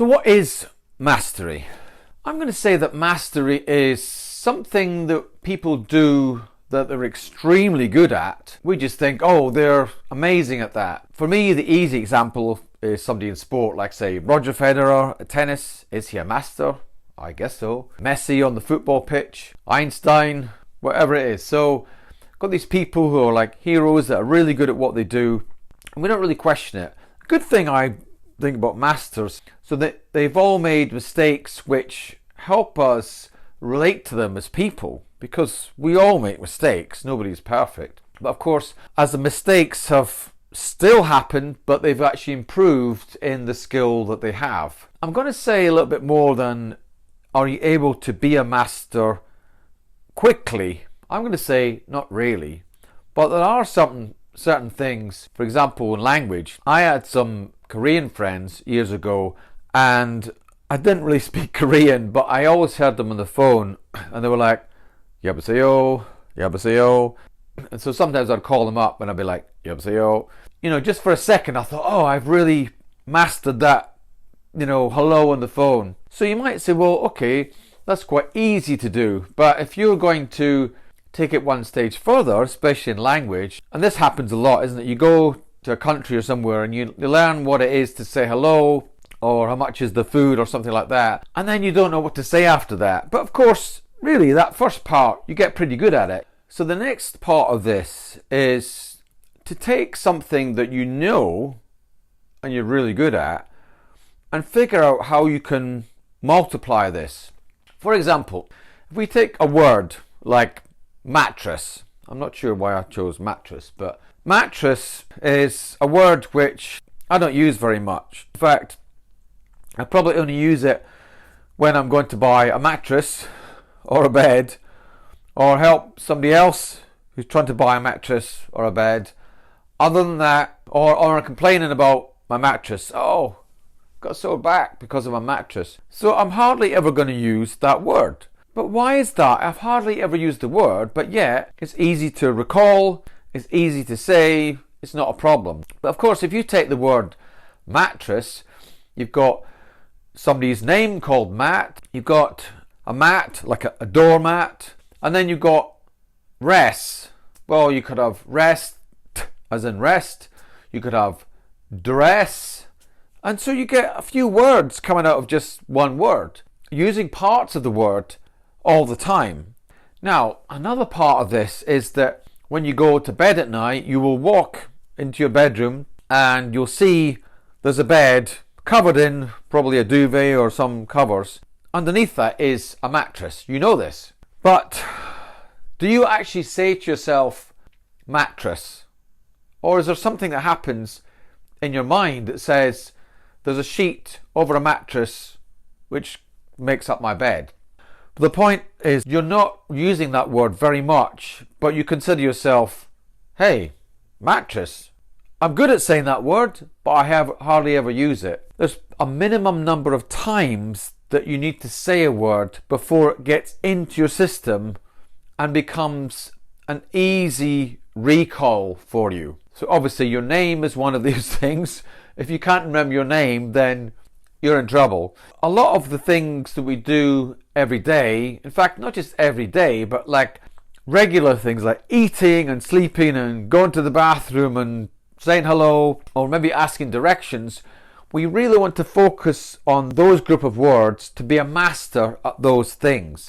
So what is mastery? I'm going to say that mastery is something that people do that they're extremely good at. We just think, oh, they're amazing at that. For me, the easy example is somebody in sport, like say Roger Federer at tennis. Is he a master? I guess so. Messi on the football pitch, Einstein, whatever it is. So got these people who are like heroes that are really good at what they do, and we don't really question it. A good thing I think about masters, so that they've all made mistakes which help us relate to them as people, because we all make mistakes, nobody's perfect. But of course, as the mistakes have still happened, but they've actually improved in the skill that they have. I'm going to say a little bit more than are you able to be a master quickly. I'm going to say not really, but there are certain things. For example, in language, I had some Korean friends years ago, and I didn't really speak Korean, but I always heard them on the phone, and they were like, "여보세요, 여보세요." And so sometimes I'd call them up and I'd be like, "여보세요." You know, just for a second I thought, oh, I've really mastered that, hello on the phone. So you might say, well, okay, that's quite easy to do. But if you're going to take it one stage further, especially in language, and this happens a lot, isn't it? You go to a country or somewhere and you learn what it is to say hello, or how much is the food, or something like that, and then you don't know what to say after that. But of course, really, that first part, you get pretty good at it. So the next part of this is to take something that you know and you're really good at and figure out how you can multiply this. For example, if we take a word like mattress, I'm not sure why I chose mattress, but mattress is a word which I don't use very much. In fact, I probably only use it when I'm going to buy a mattress or a bed, or help somebody else who's trying to buy a mattress or a bed. Other than that, or I'm complaining about my mattress. Oh, got a sore back because of my mattress. So I'm hardly ever going to use that word. But why is that? I've hardly ever used the word, but yet it's easy to recall, it's easy to say, it's not a problem. But of course, if you take the word mattress, you've got somebody's name called Matt, you've got a mat, like a doormat, and then you've got rest. Well, you could have rest, as in rest, you could have dress, and so you get a few words coming out of just one word, using parts of the word all the time. Now, another part of this is that when you go to bed at night, you will walk into your bedroom and you'll see there's a bed covered in probably a duvet or some covers. Underneath that is a mattress. You know this. But do you actually say to yourself, mattress? Or is there something that happens in your mind that says, there's a sheet over a mattress which makes up my bed? But the point is, you're not using that word very much, but you consider yourself, hey, mattress. I'm good at saying that word, but I have hardly ever use it. There's a minimum number of times that you need to say a word before it gets into your system and becomes an easy recall for you. So obviously your name is one of these things. If you can't remember your name, then you're in trouble. A lot of the things that we do every day, in fact, not just every day, but like regular things like eating and sleeping and going to the bathroom and saying hello, or maybe asking directions, we really want to focus on those group of words to be a master at those things.